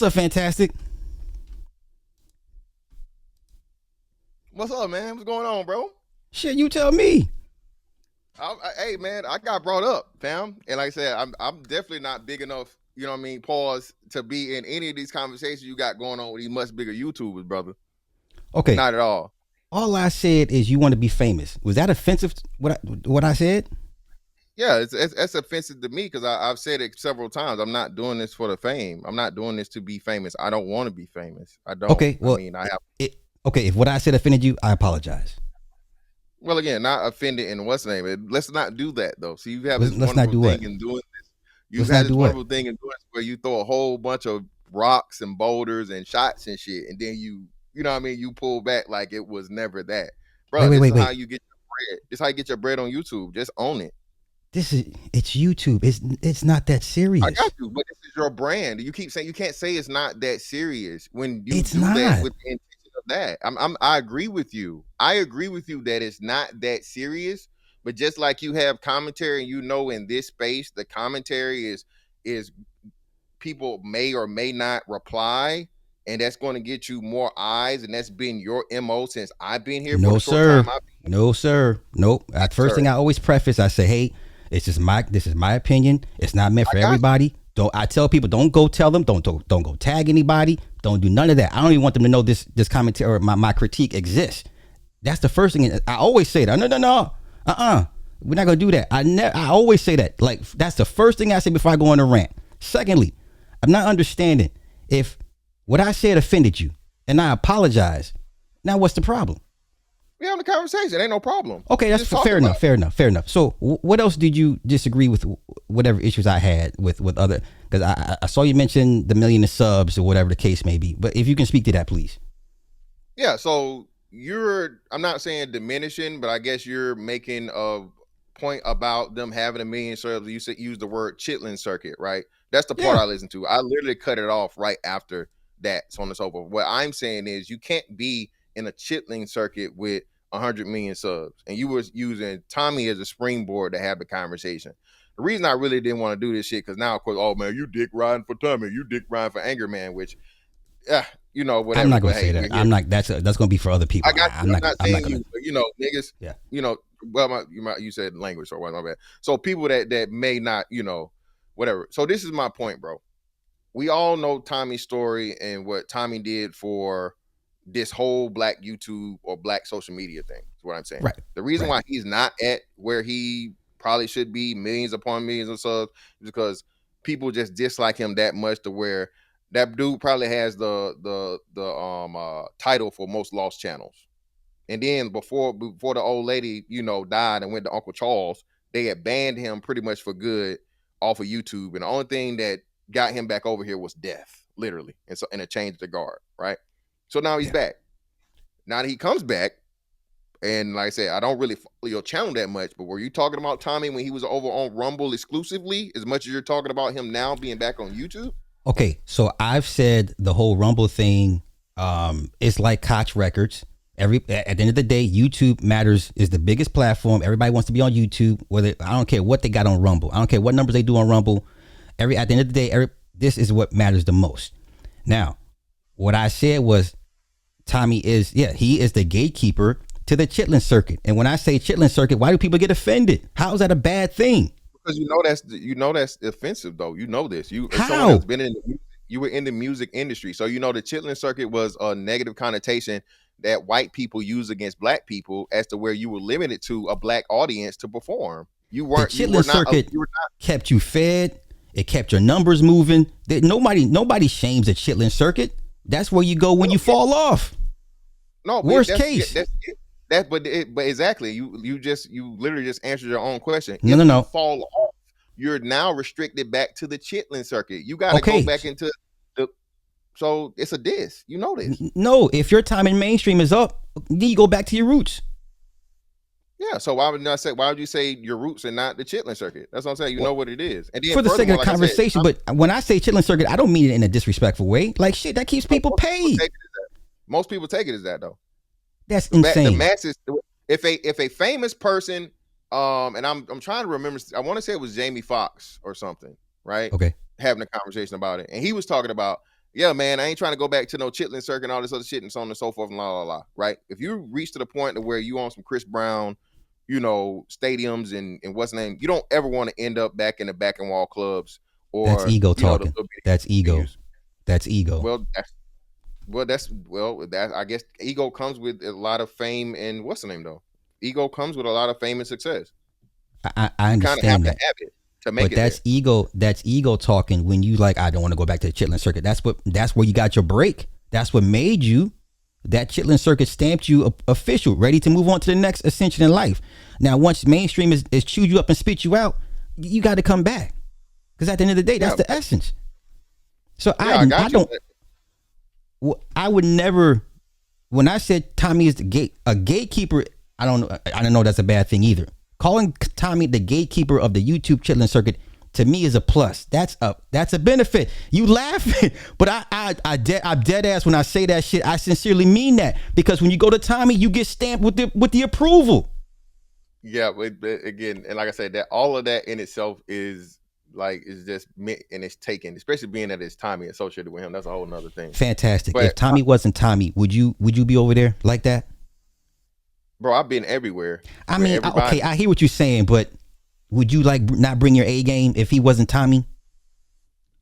What's up, Fantastic? What's up, man? What's going on, bro? Shit, you tell me. Hey, man, I got brought up, fam, and like I said, I'm definitely not big enough. You know what I mean? Pause to be in any of these conversations you got going on with these much bigger YouTubers, brother. Okay, Not at all. all I said is you want to be famous. Was that offensive? What I said? Yeah, it's offensive to me because I've said it several times. I'm not doing this for the fame. I'm not doing this to be famous. I don't want to be famous. I don't. Okay, I well, mean, I have. okay. If what I said offended you, I apologize. Well, again, not offended in what's the name. Let's not do that though. See, you have this Let's not wonderful do what. thing in doing this. You've Let's had not this do what. wonderful thing in doing this where you throw a whole bunch of rocks and boulders and shots and shit, and then you know what I mean, you pull back like it was never that, Wait, bro. wait, This wait, is how wait. you get your bread. This is how you get your bread on YouTube. Just own it. It's YouTube. It's not that I serious. got you, but this is your brand. You keep saying you can't say it's not that serious when you It's do that not. with the intention of that. I agree with you. I agree with you that it's not that serious. But just like you have commentary, and in this space, the commentary is people may or may not reply, and that's going to get you more eyes, and that's been your MO since I've been here for No, the short sir. time I've been here. No, sir. Nope. Yes, At first sir. thing I always preface, I say, hey, this is my opinion. It's not meant I for got you. everybody. Don't I tell people don't go tell them, don't go tag anybody, don't do none of that. I don't even want them to know this commentary or my critique exists. That's the first thing. I always say that. No. We're not gonna do that. I always say that. Like that's the first thing I say before I go on a rant. Secondly, I'm not understanding if what I said offended you, and I apologize. Now what's the problem? We having a conversation. Ain't no problem. Okay, We that's just talking fair about enough. Fair enough. Fair enough. So, what else did you disagree with? Whatever issues I had with other, because I saw you mention the million of subs or whatever the case may be. But if you can speak to that, please. Yeah, so I'm not saying diminishing, but I guess you're making a point about them having a million servers. You said use the word Chitlin circuit, right? That's the part Yeah. I listened to. I literally cut it off right after that, so on and so forth. What I'm saying is you can't be in a Chitlin circuit with 100 million subs, and you was using Tommy as a springboard to have the conversation. The reason I really didn't want to do this shit, because now, of course, oh man, you dick riding for Tommy, you dick riding for Anger Man, which, I'm whatever. not But gonna hey, say we're that. here. That's gonna be for other I people. got you. I'm not I'm not saying gonna. you, but niggas, Yeah. well, you said language or whatnot. So people that may not, whatever. So this is my point, bro. We all know Tommy's story and what Tommy did for this whole black YouTube or black social media thing. Is what I'm saying. Right. The reason Right. why he's not at where he probably should be, millions upon millions of subs, is because people just dislike him that much to where that dude probably has the title for most lost channels. And then before the old lady, died and went to Uncle Charles, they had banned him pretty much for good off of YouTube. And the only thing that got him back over here was death, literally. And a change of the guard, right? So now he's Yeah. back. Now that he comes back, and like I said, I don't really follow your channel that much, but were you talking about Tommy when he was over on Rumble exclusively as much as you're talking about him now being back on YouTube? Okay. So I've said the whole Rumble thing. It's like Koch Records. At the end of the day, YouTube matters is the biggest platform. Everybody wants to be on YouTube. Whether I don't care what they got on Rumble. I don't care what numbers they do on Rumble. At the end of the day, this is what matters the most. Now, what I said was Tommy he is the gatekeeper to the Chitlin circuit. And when I say Chitlin circuit, why do people get offended? How is that a bad thing? Because that's offensive though. You know this. You as someone How? that's been you were in the music industry, so the Chitlin circuit was a negative connotation that white people use against black people, as to where you were limited to a black audience to perform. You The weren't. You Chitlin were not. circuit You were not. kept you fed. It kept your numbers moving. Nobody shames the Chitlin circuit. That's where you go when you fall off. No, but Worst case. that's it. But exactly. You literally just answered your own question. No, If no, you no. fall off, you're now restricted back to the Chitlin circuit. You got to go Okay. back into the. So it's a diss. You know this. No, if your time in mainstream is up, then you go back to your roots. Yeah. So why would you say your roots and not the Chitlin circuit? That's what I'm saying. You know Well, what it is. And then for the sake of furthermore, the like I said, conversation, but when I say Chitlin circuit, I don't mean it in a disrespectful way. Like shit, that keeps people most people paid. take it as that. Most people take it as that though. That's The insane. masses. If a famous person, and I'm trying to remember. I want to say it was Jamie Foxx or something, right? Okay. Having a conversation about it, and he was talking about yeah, man, I ain't trying to go back to no Chitlin circuit and all this other shit and so on and so forth and la la la. Right? If you reach to the point to where you on some Chris Brown, stadiums and what's the name, you don't ever want to end up back in the back and wall clubs That's or ego the talking. little That's bitty ego. venues. That's ego. Well, that I guess ego comes with a lot of fame and what's the name though? Ego comes with a lot of fame and success. I You kind of have understand to that. have it to make But it there. that's ego. That's ego talking. When you like, I don't want to go back to the Chitlin circuit. That's where you got your break. That's what made you. That Chitlin circuit stamped you official, ready to move on to the next ascension in life. Now, once mainstream is chewed you up and spit you out, you got to come back. Because at the end of the day, that's Yeah, the essence. So yeah, I I got you. don't. I would never. When I said Tommy is a gatekeeper, I don't know. I don't know that's a bad thing either. Calling Tommy the gatekeeper of the YouTube Chitlin circuit to me is a plus. That's a benefit. You laughing, but I'm dead ass when I say that shit. I sincerely mean that because when you go to Tommy, you get stamped with the approval. Yeah, but again, and like I said, that all of that in itself is just meant and it's taken, especially being that it's Tommy associated with him. That's a whole nother thing. Fantastic. If But Tommy wasn't Tommy, would you be over there like that? bro, I've been everywhere I with mean, okay, everybody. I hear what you're saying, but would you like not bring your A game if he wasn't Tommy?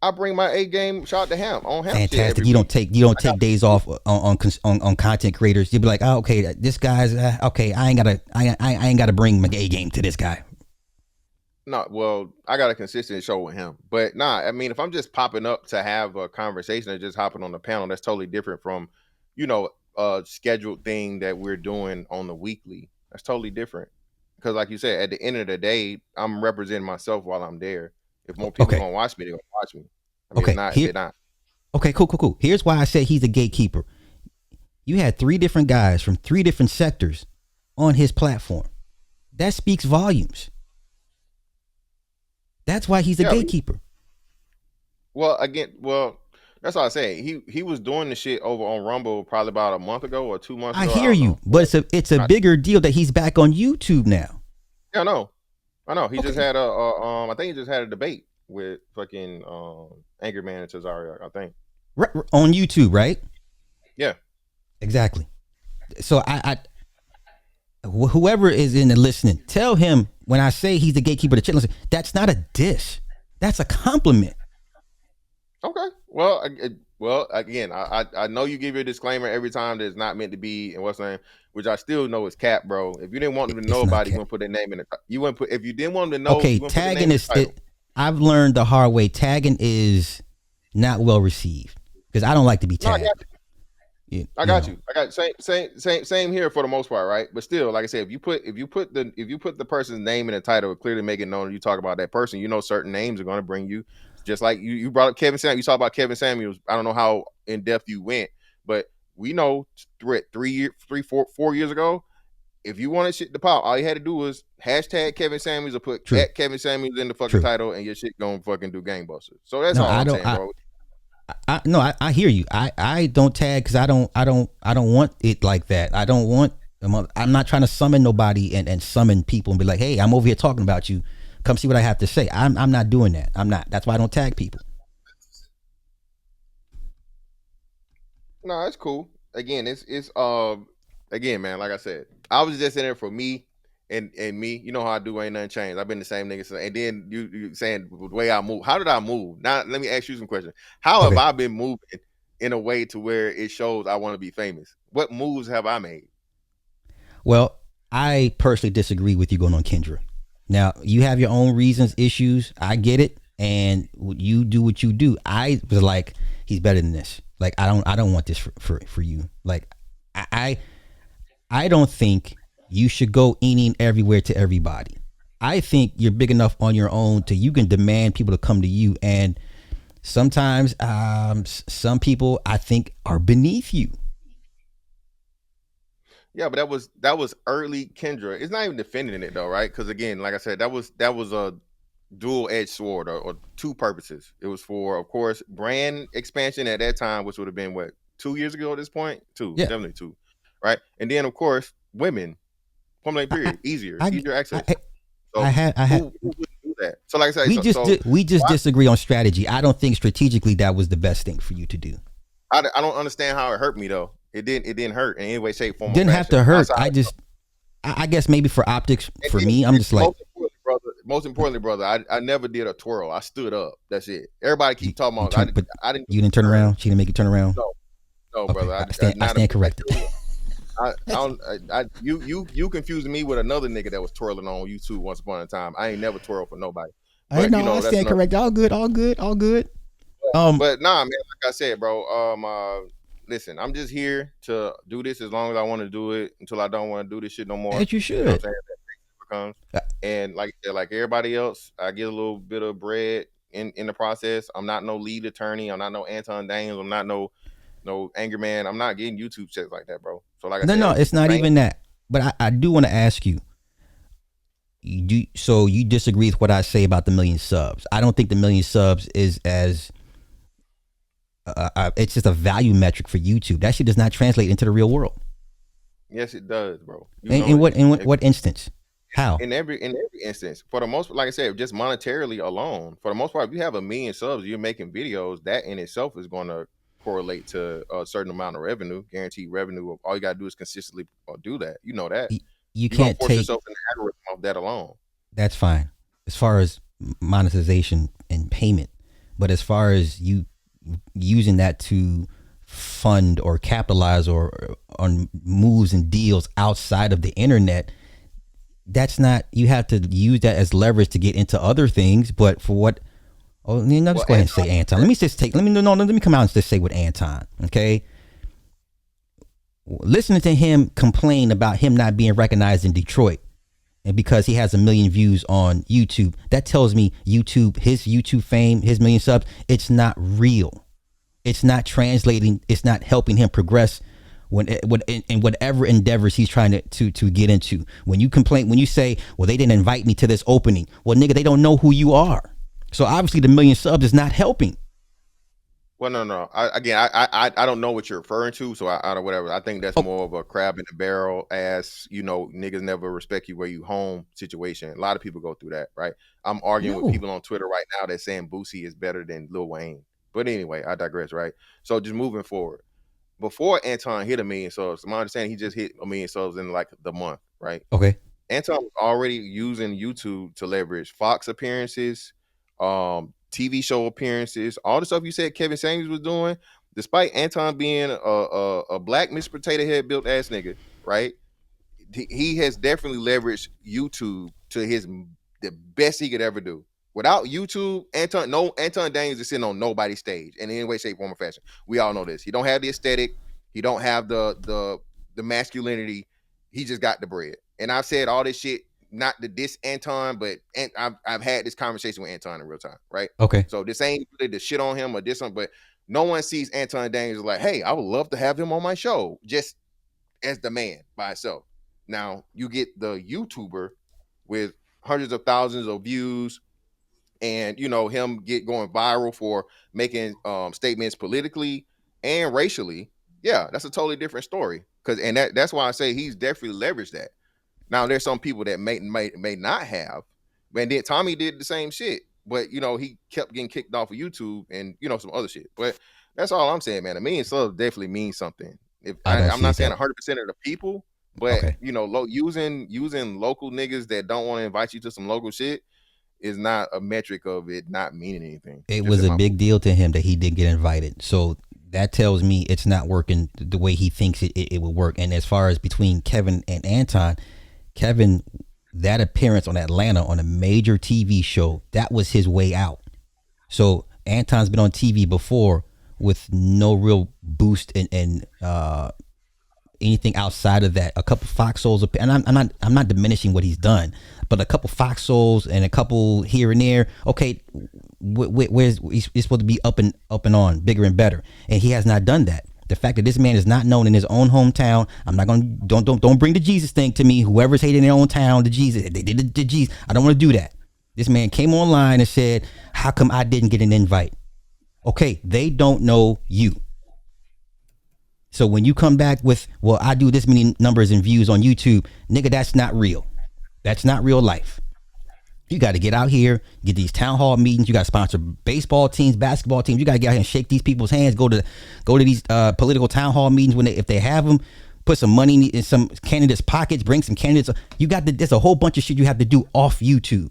I bring my A game shot to him on him shit Fantastic. every week. You don't I got take days off on content creators. You'd be like, oh, okay, this guy's okay. I ain't gotta bring my A game to this guy. no, well, I got a consistent show with him. But nah, I mean, if I'm just popping up to have a conversation or just hopping on the panel, that's totally different from, a scheduled thing that we're doing on the weekly. That's totally different. Because like you said, at the end of the day, I'm representing myself while I'm there. If more people Okay, gonna watch me, they're gonna watch me. I mean, if okay, not, here. they're not. Okay, cool. Here's why I said he's a gatekeeper. You had three different guys from three different sectors on his platform. That speaks volumes. That's why he's a Yeah. gatekeeper. Well, that's all I say. He was doing the shit over on Rumble probably about a month ago or 2 months I ago. I hear don't you, know. but it's a I, bigger deal that he's back on YouTube now. yeah, I know. He just Okay, had I think he just had a debate with fucking Angry Man and Cesario, I think. on YouTube, right? Yeah. Exactly. So whoever is in the listening, tell him when I say he's the gatekeeper of the Chitlins, that's not a diss. That's a compliment. Okay. Well, again, I know you give your disclaimer every time that it's not meant to be and what's name, which I still know is cap, bro. If you didn't want them to know It's not about it, you cat. wouldn't put their name in the you wouldn't put if you didn't want them to know, Okay, you wouldn't put their name tagging in the is title. I've learned the hard way. Tagging is not well received because I don't like to be No, I got tagged. I You got know, you. I got same here for the most part, right? But still, like I said, if you put the person's name in the title, clearly make it known you talk about that person. You know, certain names are going to bring you. Just like you brought up Kevin Samuels. You talk about Kevin Samuels. I don't know how in depth you went, but we know 4 years ago, if you wanted shit to pop, all you had to do was hashtag Kevin Samuels or put true, at Kevin Samuels in the fucking true. title, and your shit gonna fucking do gangbusters. So that's No, all I I'm don't. saying, bro. No, I hear you. I don't tag because I don't want it like that. I don't want. I'm not trying to summon nobody and summon people and be like, hey, I'm over here talking about you. Come see what I have to say. I'm not doing that. I'm not. That's why I don't tag people. No, it's cool. Again, it's again, man. Like I said, I was just in there for me and me. You know how I do. Ain't nothing changed. I've been the same nigga. And then you saying the way I move. How did I move? Now let me ask you some questions. How have Okay. I been moving in a way to where it shows I want to be famous? What moves have I made? Well, I personally disagree with you going on Kendra. Now you have your own reasons, issues. I get it, and you do what you do. I was like, he's better than this. Like I don't want this for you. Like I I don't think you should go eating everywhere to everybody. I think you're big enough on your own to you can demand people to come to you, and sometimes some people I think are beneath you. Yeah, but that was early Kendra. It's not even defending it though, right? Because again, like I said, that was a dual edged sword or two purposes. It was for, of course, brand expansion at that time, which would have been what 2 years ago at this point. Two, Yeah, definitely two, right? And then of course, women, formulate I period, easier I easier I, access. I, So I had who that. So like I say, We just we just why, disagree on strategy. I don't think strategically that was the best thing for you to do. I don't understand how it hurt me though. It didn't hurt in any way, shape, form, or Didn't have fashion. to hurt. Outside, I guess maybe for optics, and for then, me, I'm just like, most importantly, brother, I never did a twirl. I stood up. That's it. Everybody you, keep talking you about. turn, but I didn't you didn't turn turn. around. She didn't make you turn around. No, no, Okay, brother. I Not a stand corrected. I don't. You confusing me with another nigga that was twirling on YouTube once upon a time. I ain't never twirled for nobody. I But know, I that's stand another. corrected. All good, all good, all good. Um, But nah, man. Like I said, bro. Listen, I'm just here to do this as long as I want to do it until I don't want to do this shit no more. as you You know what should. I'm saying? That comes. And like everybody else, I get a little bit of bread in the process. I'm not no lead attorney. I'm not no Anton Daniels. I'm not no angry man. I'm not getting YouTube checks like that, bro. So like I No, said, it's not main, even that. But I do want to ask you. So you disagree with what I say about the million subs? I don't think the million subs is as it's just a value metric for YouTube. That shit does not translate into the real world. yes, it does, bro. You In, know in this. what in what instance? How? In every instance, for the most, like I said, just monetarily alone, for the most part, if you have a million subs, you're making videos. That in itself is going to correlate to a certain amount of revenue, guaranteed revenue. All you got to do is consistently do that. You know that You you're gonna can't force take. yourself in the algorithm of that alone. That's fine as far as monetization and payment, but as far as you using that to fund or capitalize or on moves and deals outside of the internet, that's not. You have to use that as leverage to get into other things. But for what? Oh, let's Well, go ahead and say Anton. Let me just take. Let me come out and just say with Anton. Okay. Listening to him complain about him not being recognized in Detroit, and because he has a million views on YouTube, that tells me his YouTube fame, his million subs, it's not real. It's not translating. It's not helping him progress in whatever endeavors he's trying to get into. When you complain, when you say, well, they didn't invite me to this opening. Well, nigga, they don't know who you are. So obviously the million subs is not helping. Well, no. I don't know what you're referring to, so I don't whatever. I think that's Oh, more of a crab in the barrel, as niggas never respect you where you home situation. A lot of people go through that, right? I'm arguing with no. people on Twitter right now that saying Boosie is better than Lil Wayne. But anyway, I digress, right? So just moving forward. Before Anton hit a million subs, to my understanding, he just hit a million subs in like the month, right? Okay. Anton was already using YouTube to leverage Fox appearances, TV show appearances, all the stuff you said Kevin Samuels was doing. Despite Anton being a black Mr. Potato Head built ass nigga, right? He has definitely leveraged YouTube to the best he could ever do. Without YouTube, Anton Daniels is sitting on nobody's stage in any way, shape, form, or fashion. We all know this. He don't have the aesthetic. He don't have the masculinity. He just got the bread. And I've said all this shit not to diss Anton, but I've had this conversation with Anton in real time, right? Okay. So this ain't really the shit on him or this one, but no one sees Anton Daniels like, hey, I would love to have him on my show, just as the man by itself. Now you get the YouTuber with hundreds of thousands of views, and him going viral for making statements politically and racially. Yeah, that's a totally different story. That's why I say he's definitely leveraged that. Now there's some people that may not have, and then Tommy did the same shit, but he kept getting kicked off of YouTube and some other shit. But that's all I'm saying, man. A million subs definitely means something. If I don't I'm see not it saying that. 100% of the people, but Okay. using local niggas that don't want to invite you to some local shit is not a metric of it not meaning anything. It Just was in a my big book. deal to him that he did get invited. So that tells me it's not working the way he thinks it would work. And as far as between Kevin and Anton, Kevin, that appearance on Atlanta on a major TV show, that was his way out. So Anton's been on TV before with no real boost and anything outside of that. A couple Fox Souls, and I'm not diminishing what he's done, but a couple Fox Souls and a couple here and there. Okay, where's he's supposed to be up and on, bigger and better, and he has not done that. The fact that this man is not known in his own hometown, I'm not gonna don't bring the Jesus thing to me. Whoever's hating their own town, the Jesus, they did the Jesus. I don't want to do that. This man came online and said, "How come I didn't get an invite?" Okay, they don't know you. So when you come back with, well, I do this many numbers and views on YouTube, nigga, that's not real. That's not real life. You got to get out here, get these town hall meetings. You got to sponsor baseball teams, basketball teams. You got to get out here and shake these people's hands. Go to these political town hall meetings when if they have them. Put some money in some candidates' pockets. Bring some candidates. You got to. There's a whole bunch of shit you have to do off YouTube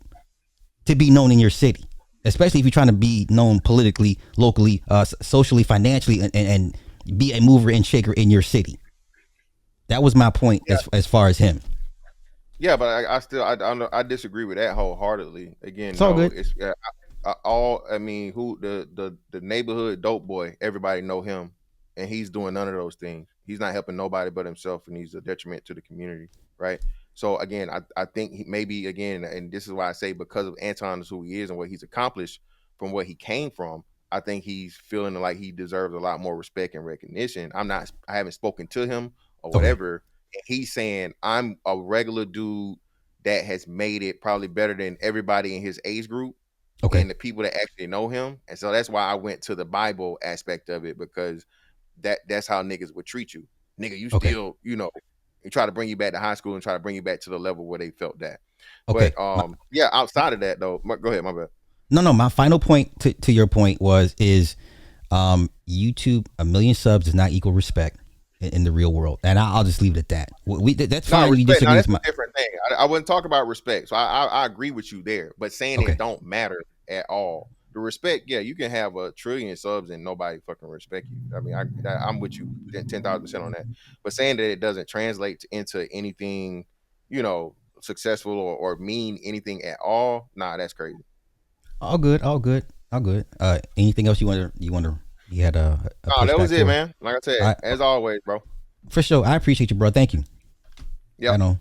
to be known in your city, especially if you're trying to be known politically, locally, socially, financially, and be a mover and shaker in your city. That was my point Yeah, as far as him. yeah, but I still I disagree with that wholeheartedly. Again, It's all no, good. it's all. I mean, who the neighborhood dope boy? Everybody know him, and he's doing none of those things. He's not helping nobody but himself, and he's a detriment to the community, right? So again, I think maybe again, and this is why I say because of Anton is who he is and what he's accomplished from what he came from. I think he's feeling like he deserves a lot more respect and recognition. I haven't spoken to him or Okay. whatever. And he's saying I'm a regular dude that has made it probably better than everybody in his age group Okay. and the people that actually know him. And so that's why I went to the Bible aspect of it, because that's how niggas would treat you. Nigga, you Okay. still, and try to bring you back to high school and try to bring you back to the level where they felt that. Okay. But yeah, outside of that though, go ahead, my bad. No, no. My final point to your point is YouTube, a million subs does not equal respect in the real world, and I'll just leave it at that. That's No, fine when you respect. No, disagree that's with a my. different thing. I wouldn't talk about respect. So I agree with you there. But saying it Okay. don't matter at all. The respect, yeah, you can have a trillion subs and nobody fucking respect you. I mean, I'm with you 10,000% on that. But saying that it doesn't translate into anything, successful or mean anything at all, nah, that's crazy. All good. All good. All good. Anything else you had a No, that pushback was it, for? man. Like I said, I as always, bro. for sure. I appreciate you, bro. Thank you. Yep. Right on.